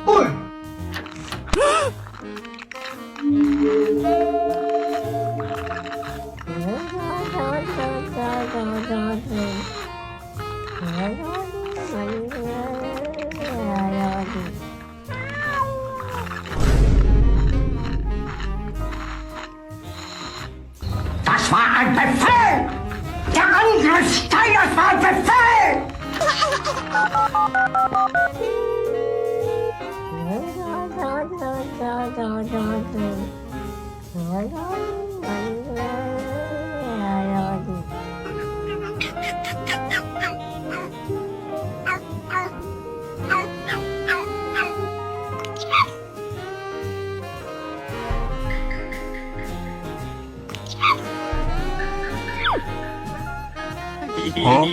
Uy! Das war ein Befehl! Der Angriff Steiners war ein Befehl! Ha?